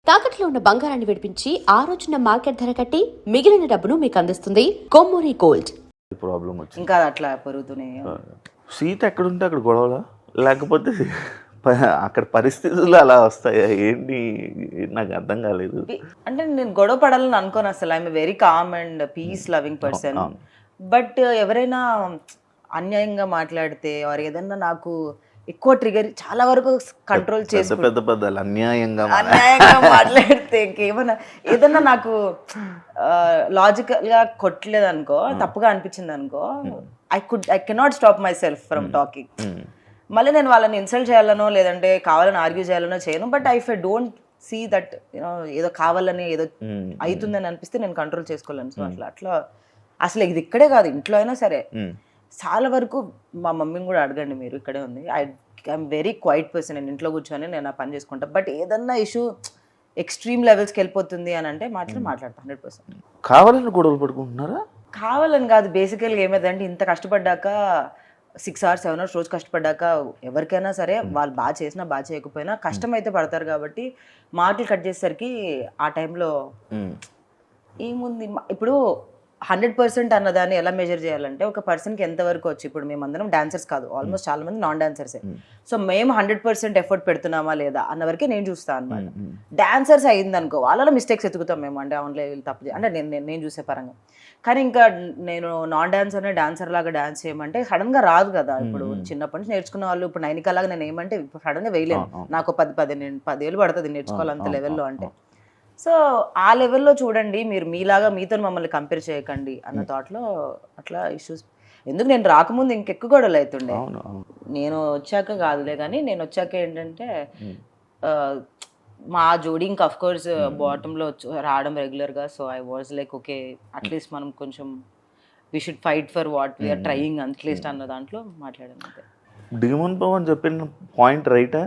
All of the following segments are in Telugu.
తాకట్లో ఉన్న బంగారాన్ని విడిపించి ఆ రోజున మార్కెట్ ధర కట్టి మిగిలిన డబ్బును మీకు అందిస్తుంది కొమ్మూరి గోల్డ్. ప్రాబ్లం వచ్చింది. ఇంకా అట్లా పెరుగుతూనే సీత ఎక్కడుంటే అక్కడ గొడవలా, లేకపోతే అక్కడ పరిస్థితులు అలా వస్తాయా ఏంటి? నాకు అర్థం కాలేదు. అంటే నేను గొడవ పడాలని అనుకోను అసలు. I'm very calm and peace loving person. But ఎవరైనా అన్యాయంగా మాట్లాడితే ఆర్ ఏదన్నా నాకు ఎక్కువ ట్రిగర్ చాలా వరకు కంట్రోల్ చేసి పెద్ద పెద్ద అన్యాయంగా మాట్లాడితే ఇంకేమన్నా ఏదన్నా నాకు లాజికల్ గా కొట్టలేదు అనుకో, తప్పుగా అనిపించింది అనుకో, I cannot stop my self from talking. మళ్ళీ నేను వాళ్ళని ఇన్సల్ట్ చేయాలనో లేదంటే కావాలని ఆర్గ్యూ చేయాలనో చేయను. But I don't see that ఏదో కావాలని ఏదో అవుతుందని అనిపిస్తే నేను కంట్రోల్ చేసుకోలేను. సో అట్లా అసలు ఇది ఇక్కడే కాదు, ఇంట్లో అయినా సరే చాలా వరకు మా మమ్మీని కూడా అడగండి, మీరు ఇక్కడే ఉంది. I'm very quiet person. నేను ఇంట్లో కూర్చొని నేను ఆ పని చేసుకుంటా. బట్ ఏదన్నా ఇష్యూ ఎక్స్ట్రీమ్ లెవెల్స్కి వెళ్ళిపోతుంది అని అంటే మాట్లాడతా 100%. కావాలని గొడవలు పడుకుంటున్నారా? కావాలని కాదు, బేసికల్గా ఏమైందంటే ఇంత కష్టపడ్డాక 6 hours 7 hours రోజు కష్టపడ్డాక ఎవరికైనా సరే వాళ్ళు బాగా చేసినా బాగా చేయకపోయినా కష్టం అయితే పడతారు. కాబట్టి మాటలు కట్ చేసేసరికి ఆ టైంలో ఏముంది ఇప్పుడు 100% అన్నదాన్ని ఎలా మెజర్ చేయాలంటే ఒక పర్సన్కి ఎంతవరకు వచ్చి, ఇప్పుడు మేమందరం డాన్సర్స్ కాదు, ఆల్మోస్ట్ చాలా మంది నాన్ డాన్సర్సే. సో మేము 100% ఎఫర్ట్ పెడుతున్నామా లేదా అన్న వరకే నేను చూస్తాను అనమాట. డాన్సర్స్ అయిందనుకో వాళ్ళలో మిస్టేక్స్ ఎత్తుకుతాం మేము, అంటే అవునులే వీళ్ళు తప్పు అంటే నేను చూసే పరంగా. కానీ ఇంకా నేను నాన్ డాన్సర్నే డాన్సర్ లాగా డాన్స్ చేయమంటే సడన్గా రాదు కదా. ఇప్పుడు చిన్నప్పటి నుంచి నేర్చుకున్న వాళ్ళు ఇప్పుడు నైనికాలాగా నేను ఏమంటే ఇప్పుడు సడన్గా వేయలేను. నాకు 10 ఏళ్ళు పడుతుంది నేర్చుకోవాలంత లెవెల్లో అంటే. సో ఆ లెవెల్లో చూడండి, మీరు మీలాగా మీతో మమ్మల్ని కంపేర్ చేయకండి అన్న థాట్లో అట్లా ఇష్యూస్. ఎందుకు నేను రాకముందు ఇంకెక్కువ గొడవలు అవుతుండే, నేను వచ్చాక కాదులే. కానీ నేను వచ్చాక ఏంటంటే మా జోడీ ఇంకా అఫ్ కోర్స్ బాటంలో రావడం రెగ్యులర్గా. So I was like okay, at least మనం కొంచెం we should fight for what we're trying at least అన్న దాంట్లో మాట్లాడాను అంతే. డిమోన్ పవన్ చెప్పిన పాయింట్ రైటా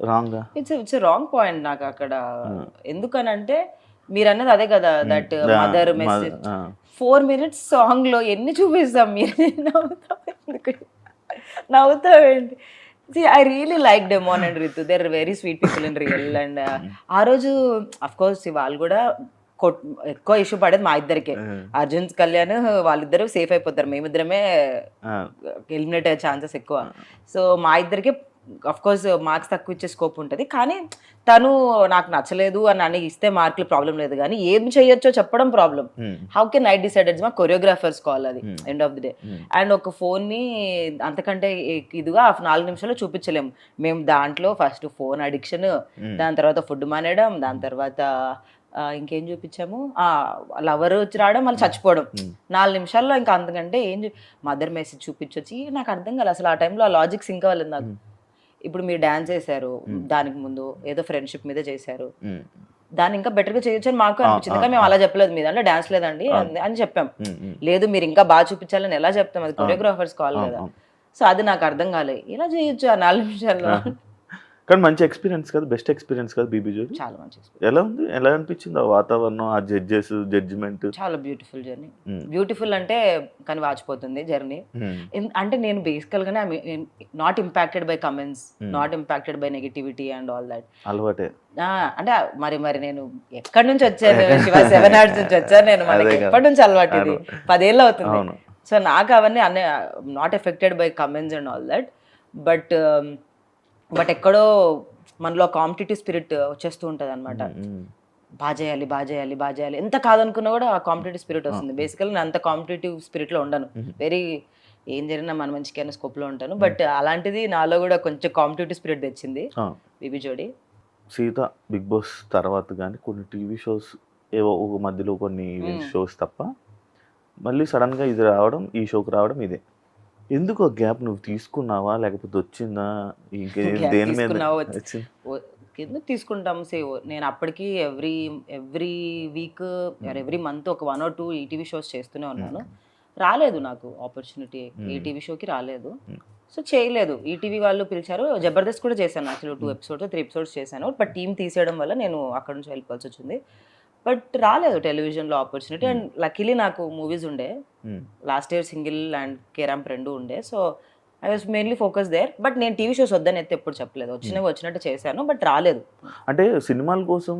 రాంగా? ఇట్స్ రాంగ్ పాయింట్ నాకు అక్కడ. ఎందుకనంటే మీరు అన్నది అదే కదా, that mother message 4 minutes song లో ఎన్ని చూపిస్తాం. మీరు నవ్వుతావేంటి? I really like Demon and Ritu. They're very sweet people in real. And ఆ రోజు అఫ్ కోర్స్ వాళ్ళు కూడా ఎక్కువ ఇష్యూ పడేది మా ఇద్దరికే. అర్జున్ కళ్యాణ్ వాళ్ళిద్దరూ సేఫ్ అయిపోతారు, మేమిద్దరమే ఎలిమినేట్ అయ్యే ఛాన్సెస్ ఎక్కువ. సో మా ఇద్దరికి అఫ్ కోర్స్ మార్క్స్ తక్కువ ఇచ్చే స్కోప్ ఉంటుంది. కానీ తను నాకు నచ్చలేదు అని ఇస్తే మార్కులు ప్రాబ్లం లేదు, కానీ ఏం చేయొచ్చో చెప్పడం problem. How can I decide? మా కొరియోగ్రాఫర్స్ కాల్ అది end of the day. And ఒక ఫోన్ని అంతకంటే ఇదిగా 4 నిమిషాల్లో చూపించలేము మేము. దాంట్లో ఫస్ట్ ఫోన్ అడిక్షన్, దాని తర్వాత ఫుడ్ మానేయడం, దాని తర్వాత ఇంకేం చూపించాము, లవర్ వచ్చి రావడం, మళ్ళీ చచ్చిపోవడం 4 నిమిషాల్లో. ఇంకా అంతకంటే మదర్ మెసేజ్ చూపించొచ్చి నాకు అర్థం కాదు అసలు. ఆ టైంలో ఆ లాజిక్ సింక్ అవ్వలేదు నాకు. ఇప్పుడు మీరు డాన్స్ చేశారు, దానికి ముందు ఏదో ఫ్రెండ్షిప్ మీద చేశారు, దాన్ని ఇంకా బెటర్గా చేయొచ్చు అని మాకు అనిపించింది. కానీ మేము అలా చెప్పలేదు, మీ దాంట్లో డాన్స్ లేదండి అని చెప్పాం. లేదు మీరు ఇంకా బాగా చూపించాలని ఎలా చెప్తాం, అది కొరియోగ్రాఫర్స్ కాల్ కదా. సో అది నాకు అర్థం కాలేదు, ఇలా చేయొచ్చు ఆ 4 నిమిషాల్లో. కానీ మంచి ఎక్స్పీరియన్స్ కదా, బెస్ట్ ఎక్స్పీరియన్స్ కదా బీబీ జోడి. చాలా మంచి ఎక్స్పీరియన్స్. ఎలా ఉంది, ఎలా అనిపించింది ఆ వాతావరణం, ఆ జడ్జెస్ జడ్జిమెంట్? చాలా బ్యూటిఫుల్ జర్నీ. బ్యూటిఫుల్ అంటే కానీ వాచిపోతుంది జర్నీ. అంటే నేను బేసికల్ గానే not impacted by comments, not impacted by negativity and all that. అలవాటే అంటే మరి నేను ఎక్కడి నుంచి వచ్చాను, శివ 7 hours నుంచి వచ్చాను నేను. మనకి ఎప్పటి నుంచి అలవాటు, ఇది 10 ఏళ్ళు అవుతుంది. సో నాకు అవన్నీ not affected by comments and all that. But ఎక్కడో మనలో కాంపిటేటివ్ స్పిరిట్ వచ్చేస్తూ ఉంటుంది అనమాట. బాగా చేయాలి ఎంత కాదనుకున్నా కూడా ఆ కాంపిటేటివ్ స్పిరిట్ వస్తుంది. బేసికల్లీ నేను అంత కాంపిటేటివ్ స్పిరిట్లో ఉండను, వెరీ ఏం జరిగినా మన మంచికైనా స్కోప్లో ఉంటాను. బట్ అలాంటిది నాలో కూడా కొంచెం కాంపిటేటివ్ స్పిరిట్ తెచ్చింది బీబీ జోడి. సీత బిగ్ బాస్ తర్వాత కానీ కొన్ని టీవీ షోస్ ఏవో ఒక మధ్యలో కొన్ని షోస్ తప్ప మళ్ళీ సడన్గా ఇది రావడం, ఈ షోకి రావడం ఇదే. ఎందుకు గ్యాప్ నువ్వు తీసుకున్నావా లేకపోతే వచ్చిందా? దేని మీద ఎందుకు తీసుకుంటాము? సేవ్ నేను అప్పటికి ఎవ్రీ వీక్ ఎవ్రీ మంత్ ఒక 1 or 2 ఈటీవీ షోస్ చేస్తూనే ఉన్నాను. రాలేదు నాకు ఆపర్చునిటీ, ఏ టీవీ షోకి రాలేదు. సో చేయలేదు. ఈటీవీ వాళ్ళు పిలిచారు, జబర్దస్త్ కూడా చేశాను యాక్చువల్లీ 2 episodes 3 episodes చేశాను. బట్ టీం తీసేయడం వల్ల నేను అక్కడ నుంచి వెళ్ళిపోవాల్సి వచ్చింది. బట్ రాలేదు టెలివిజన్లో ఆపర్చునిటీ. అండ్ లక్కీలీ నాకు మూవీస్ ఉండే, లాస్ట్ ఇయర్ సింగిల్ అండ్ కేరాంప్ 2 ఉండే. So I was mainly focus there. But నేను టీవీ షోస్ వద్దని అయితే ఎప్పుడు చెప్పలేదు, వచ్చినట్టు చేశాను, బట్ రాలేదు. అంటే సినిమాల కోసం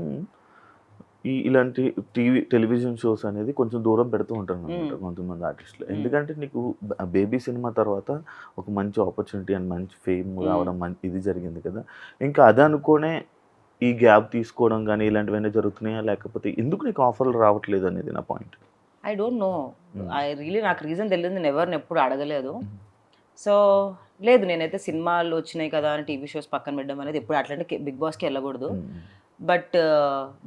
ఇలాంటి టెలివిజన్ షోస్ అనేది కొంచెం దూరం పెడుతూ ఉంటారు అనమాట కొంతమంది ఆర్టిస్టులు. ఎందుకంటే నీకు బేబీ సినిమా తర్వాత ఒక మంచి ఆపర్చునిటీ అండ్ మంచి ఫేమ్ రావడం ఇది జరిగింది కదా. ఇంకా అది అనుకోనే ఈ గ్యాప్ తీసుకోవడం కానీ ఇలాంటివన్నీ జరుగుతున్నాయా, లేకపోతే ఎందుకు నీకు ఆఫర్లు రావట్లేదు అనేది నా పాయింట్. ఐ డోంట్ నో, నాకు రీజన్ తెలియదు, నేను ఎవరిని ఎప్పుడు అడగలేదు. సో లేదు, నేనైతే సినిమాలు వచ్చినాయి కదా అని టీవీ షోస్ పక్కన పెట్టడం అనేది ఎప్పుడు అట్లాంటి బిగ్ బాస్కి వెళ్ళకూడదు. బట్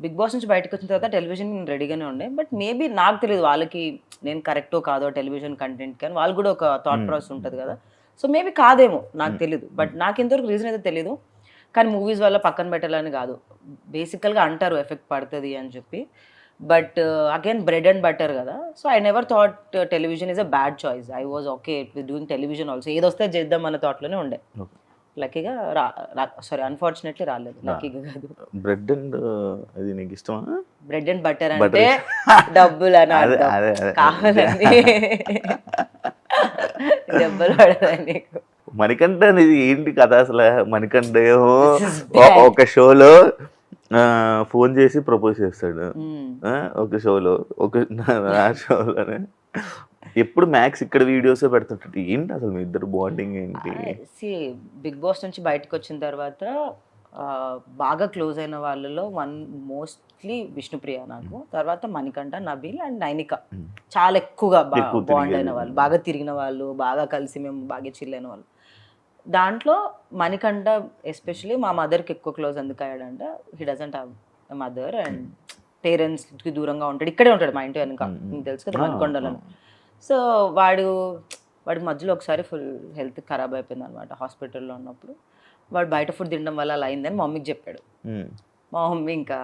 బిగ్ బాస్ నుంచి బయటకు వచ్చిన తర్వాత టెలివిజన్ నేను రెడీగానే ఉండే. బట్ మేబీ నాకు తెలియదు వాళ్ళకి నేను కరెక్టో కాదో టెలివిజన్ కంటెంట్ కానీ వాళ్ళు కూడా ఒక థాట్ ప్రాసెస్ ఉంటుంది కదా. సో మేబీ కాదేమో, నాకు తెలియదు. బట్ నాకు ఇంతవరకు రీజన్ అయితే తెలీదు. కానీ మూవీస్ వల్ల పక్కన పెట్టాలని కాదు, బేసికల్గా అంటారు ఎఫెక్ట్ పడుతుంది అని చెప్పి. But again bread and butter కదా. So I never thought television is a bad choice. I was okay with doing television also. ఏదొస్తే చేద్దాం అన్న థాట్లోనే ఉండే. లక్కీగా సారీ అన్ఫార్చునేట్లీ రాలేదు. లక్కీగా కాదు. బ్రెడ్ అండ్ అది నీకు ఇష్టమా? బ్రెడ్ అండ్ బటర్ అంటే డబ్బులు అని అర్థం. కావాలని దెబ్బలు పడదని నీకు. మణికంఠ అనేది ఏంటి కథ అసలు? మణికంఠ ఏమో ఒక షోలో ఫోన్ చేసి ప్రపోజ్ చేస్తాడు, ఒక షోలో ఆ షోలోనే ఎప్పుడు మ్యాక్స్ ఇక్కడ వీడియోస్ పెడుతుంటాడు. ఏంటి అసలు మీ ఇద్దరు బాండింగ్ ఏంటి? బిగ్ బాస్ నుంచి బయటకు వచ్చిన తర్వాత బాగా క్లోజ్ అయిన వాళ్ళలో మోస్ట్లీ విష్ణుప్రియ నాకు, తర్వాత మణికంఠ, నబీల్ అండ్ నైనిక చాలా ఎక్కువగా బాండ్ అయిన వాళ్ళు, బాగా తిరిగిన వాళ్ళు, బాగా కలిసి మేము బాగా చిల్ అయిన వాళ్ళు. దాంట్లో మణికంఠ ఎస్పెషలీ మా మదర్కి ఎక్కువ క్లోజ్ ఎందుకు అయ్యాడంటే he doesn't have mother and పేరెంట్స్కి దూరంగా ఉంటాడు. ఇక్కడే ఉంటాడు మా ఇంటి వెనుక, మీకు తెలుసు కదా మణికొండలో. సో వాడి మధ్యలో ఒకసారి ఫుల్ హెల్త్ ఖరాబ్ అయిపోయింది అనమాట హాస్పిటల్లో ఉన్నప్పుడు. వాడు బయట ఫుడ్ తినడం వల్ల అలా అయిందని మా మమ్మీకి చెప్పాడు. మా మమ్మీ ఇంకా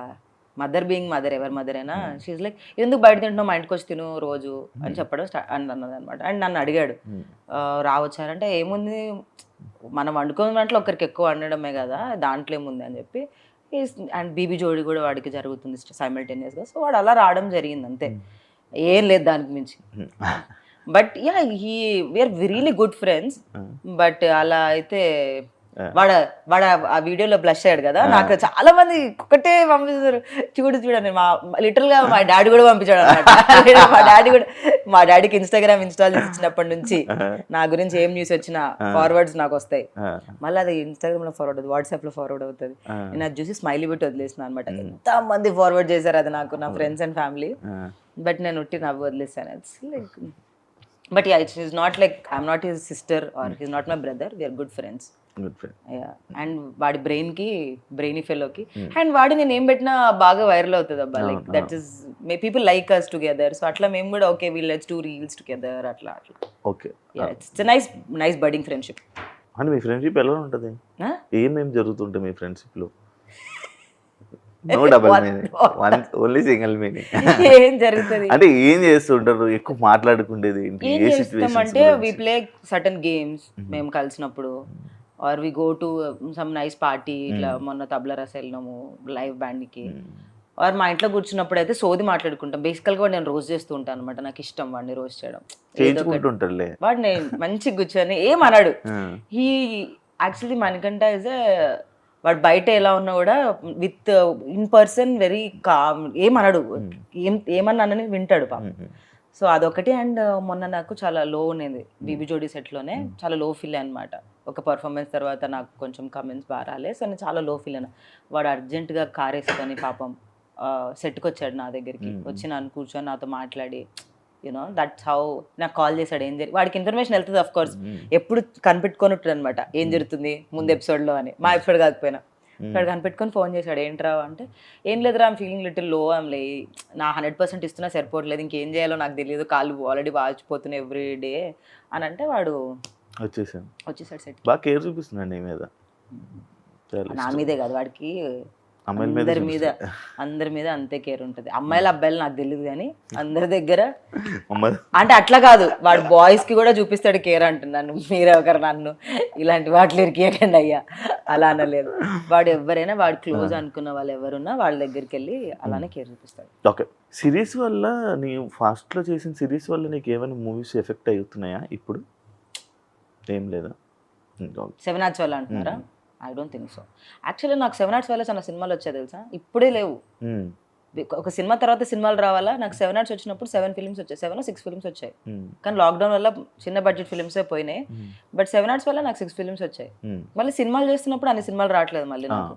మదర్ బీయింగ్ మదర్, ఎవరి మదర్ అయినా షీజ్ లైక్ ఎందుకు బయట తింటున్నావు, మా ఇంటికి వచ్చి తిను రోజు అని చెప్పడం అన్నది అనమాట. అండ్ నన్ను అడిగాడు రావచ్చారంటే ఏముంది మనం వండుకున్న దాంట్లో ఒకరికి ఎక్కువ వండడమే కదా, దాంట్లో ఏముంది అని చెప్పి. అండ్ బీబీ జోడి కూడా వాడికి జరుగుతుంది సైమల్టేనియస్గా. సో వాడు అలా రావడం జరిగింది అంతే, ఏం లేదు దానికి మించి. But yeah we're really good friends. But అలా అయితే వాడు ఆ వీడియోలో బ్లష్ అయ్యాడు కదా, నాకు చాలా మంది ఒకటే పంపిస్తారు చూడని. లిటరల్ గా మా డాడీ కూడా పంపించాడు అనమాట. మా డాడీకి ఇన్స్టాగ్రామ్ ఇన్స్టాల్ చేసి ఇచ్చినప్పటి నుంచి నా గురించి ఏం న్యూస్ వచ్చినా ఫార్వర్డ్స్ నాకు వస్తాయి. మళ్ళీ అది ఇన్స్టాగ్రామ్ లో ఫార్వర్డ్ అవుతుంది, వాట్సాప్ లో ఫార్వర్డ్ అవుతుంది. నేను అది చూసి స్మైలీ పెట్టి వదిలేసిన అనమాట. ఎంత మంది ఫార్వర్డ్ చేశారు అది నాకు, నా ఫ్రెండ్స్ అండ్ ఫ్యామిలీ. బట్ నేను ఉట్టి నవ్వు వదిలేసాను. It's like but yeah it's not like I'm not his sister or his not my brother, we're good friends. And వాడి బ్రెయినీ ఫెలోకి అండ్ వాడి నేను ఏం పెట్టినా బాగా వైరల్ అవుతుంది అబ్బా. Like that is people like us together. So అట్లా మేము కూడా okay we'll let's do reels together అట్లా. Okay, it's nice budding friendship. అంటే మీ ఫ్రెండ్షిప్ ఎలా ఉంటుంది? ఏమేమి జరుగుతుంటాయి మీ ఫ్రెండ్షిప్ లో? No double meaning, only single meaning. ఏం జరుగుతుంది అంటే ఏం చేస్తుంటారు? ఎక్కువ మాట్లాడుకుండేది ఏంటి? ఏం చేస్తాం అంటే వి ప్లే సర్టన్ గేమ్స్ మేము కలిసినప్పుడు, or we go to some nice party. ఇట్లా మొన్న తబలా రస వెళ్ళినాము లైవ్ బ్యాండ్కి. ఆర్ మా ఇంట్లో కూర్చున్నప్పుడు అయితే సోది మాట్లాడుకుంటాం. బేసికల్గా నేను రోజు చేస్తూ ఉంటాను అనమాట, నాకు ఇష్టం వాడిని రోజు చేయడం. వాడు నేను మంచిగా కూర్చొని ఏమన్నాడు. హీ యాక్చువల్లీ మణికంఠ ఇస్ వాడు బయట ఎలా ఉన్నా కూడా with in person very calm, ఏమన్నాడు ఏమన్నానని వింటాడు పాపం. సో అదొకటి. అండ్ మొన్న నాకు చాలా లో ఉండేది బీబీ జోడీ సెట్లోనే, చాలా లో ఫీల్ అనమాట. ఒక పర్ఫార్మెన్స్ తర్వాత నాకు కొంచెం కమెంట్స్ బాగా రాలే. సో నేను చాలా లో ఫీల్ అయినా. వాడు అర్జెంటుగా కార్ వేసుకొని పాపం సెట్కి వచ్చాడు నా దగ్గరికి, వచ్చి నన్ను కూర్చొని నాతో మాట్లాడి యూనో దట్స్ హౌ నాకు కాల్ చేశాడు. ఏం జరిగి వాడికి ఇన్ఫర్మేషన్ వెళ్తుంది అఫ్ కోర్స్, ఎప్పుడు కనిపెట్టుకొని ఉంటుంది అనమాట ఏం జరుగుతుంది ముందు ఎపిసోడ్లో అని. మా ఎపిసోడ్ కాకపోయినా వాడు కనిపెట్టుకొని ఫోన్ చేశాడు. ఏంట్రా అంటే ఏం లేదురా ఐమ్ ఫీలింగ్ లిటిల్ లో, ఐమ్ లే నా 100% ఇస్తున్నా సరిపోవట్లేదు, ఇంకేం చేయాలో నాకు తెలియదు, కాళ్ళు ఆల్రెడీ వాచిపోతున్నాయి ఎవ్రీ డే అని అంటే వాడు వచ్చేసాడు సెట్. బాగా కేర్ చూపిస్తున్నాడు నీ మీద. నా మీదే కాదు వాడికి, అందరి మీద అంతే కేర్ ఉంటుంది. అమ్మాయిలు అబ్బాయిలు నాకు తెలియదు కానీ అందరి దగ్గర అంటే అట్లా కాదు, వాడు బాయ్స్ కి కూడా చూపిస్తాడు కేర్ అంటున్నాను. మీరే ఒకరు నన్ను ఇలాంటి వాటిలో ఇరికేయకండి అయ్యా అలా అనలేదు. వాడు ఎవరైనా వాడు క్లోజ్ అనుకున్న వాళ్ళు ఎవరున్నా వాళ్ళ దగ్గరికి వెళ్ళి అలానే కేర్ చూపిస్తాడు. ఓకే, సిరీస్ వల్ల నీ ఫాస్ట్ లో చేసిన సిరీస్ వల్ల నీకు ఏమైనా మూవీస్ ఎఫెక్ట్ అవుతున్నాయా ఇప్పుడు? ఏం లేదా? 7 Arts వల్ల అంటున్నారా? I don't think so. Actually నాకు 7 Arts వల్ల చాలా సినిమాలు వచ్చాయి తెలుసా, ఇప్పుడే లేవు. ఒక సినిమా తర్వాత సినిమాలు రావాలా, నాకు 7 Arts వచ్చినప్పుడు 7 ఫిల్మ్స్ వచ్చాయి, 7 or 6 ఫిల్మ్స్ వచ్చాయి. కానీ లాక్డౌన్ వల్ల చిన్న బడ్జెట్ ఫిల్మ్సే పోయినాయి. బట్ 7 Arts వల్ల నాకు 6 ఫిల్మ్స్ వచ్చాయి. మళ్ళీ సినిమాలు చేస్తున్నప్పుడు అన్ని సినిమాలు రావట్లేదు మళ్ళీ నాకు.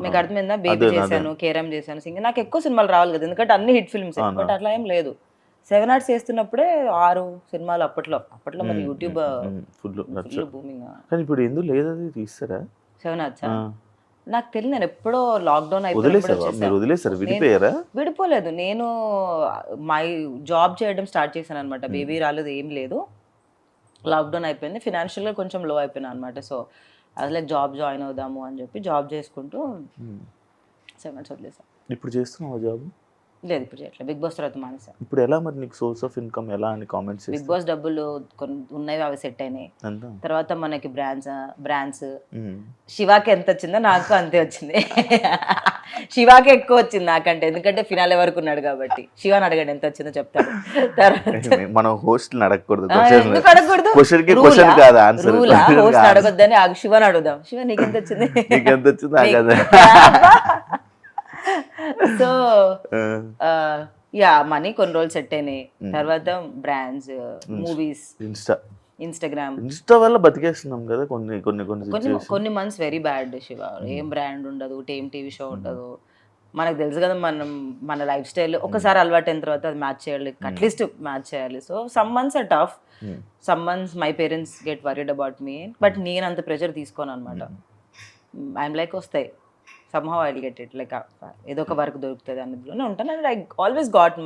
మీకు అర్థమైందా? బేబీ చేశాను, కేరమ్ చేశాను, సింగర్, నాకు ఎక్కువ సినిమాలు రావాలి కదా, ఎందుకంటే అన్ని హిట్ ఫిల్మ్స్. బట్ అట్లా ఏం లేదు. 7 Arts చేస్తున్నప్పుడే 6 సినిమాలు అప్పట్లో మరి యూట్యూబ్ ఫుల్ బూమింగ్. కానీ ఇప్పుడు ఎందుకు లేదు, అది తీస్తారా 7 Arts? నాకు తెలియదు, నేను ఎప్పుడో లాక్డౌన్ వదిలేసారు, విడిపోయారా? విడిపోలేదు, నేను మై జాబ్ చేయడం స్టార్ట్ చేశాను అనమాట. బేబీ రాలేదు, ఏం లేదు, లాక్డౌన్ అయిపోయింది, ఫినాన్షియల్గా కొంచెం లో అయిపోయినా అనమాట. సో అసలు జాబ్ జాయిన్ అవుదాము అని చెప్పి జాబ్ చేసుకుంటూ 7 Arts వదిలేసాను. ఇప్పుడు చేస్తున్నావా జాబ్? లేదు, ఇప్పుడు చేయట్లేదు. బిగ్ బాస్ తర్వాత మానేసాను. ఇప్పుడు ఎలా మరి నీకు సోర్స్ ఆఫ్ ఇన్కమ్ ఎలా అని కామెంట్స్? బిగ్ బాస్ డబ్బులు కొన్ని ఉన్నాయి, అవి సెట్ అయినాయి. తర్వాత మనకి బ్రాండ్స్ శివాకి ఎంత వచ్చిందో నాకు అంతే వచ్చింది. శివాకి ఎక్కువ వచ్చింది నాకంటే, ఎందుకంటే ఫినాలే వరకు ఉన్నాడు కాబట్టి. శివాని అడగండి ఎంత వచ్చిందో చెప్తాడు. తర్వాత మనం హోస్ట్ అడగకూడదు, ఎందుకు అడగకూడదు? హోస్ట్ అడగొద్దని శివాని అడుగుదాం. శివ నీకెంత వచ్చింది? సో యా, మనీ కొన్ని రోజులు సెట్ అయినాయి. తర్వాత బ్రాండ్స్, మూవీస్, ఇన్స్టాగ్రామ్ వల్ల బతికేస్తున్నాం కదా. కొన్ని మంత్స్ వెరీ బ్యాడ్ శివ. ఏం బ్రాండ్ ఉండదు, ఏం టీవీ షో ఉండదు. మనకు తెలుసు కదా, మన లైఫ్ స్టైల్ ఒకసారి అలవాటు అయిన తర్వాత అది మ్యాచ్ చేయాలి, అట్లీస్ట్ మ్యాచ్ చేయాలి. So some months or tough, some months my parents get worried about me. But నేను అంత ప్రెషర్ తీసుకోను అనమాట. ఐఎమ్ లైక్ వస్తాయి, somehow I'll get it, like ఏదో ఒక వర్క్ దొరుకుతుంది అన్నదిలోనే ఉంటాను. And I always got money.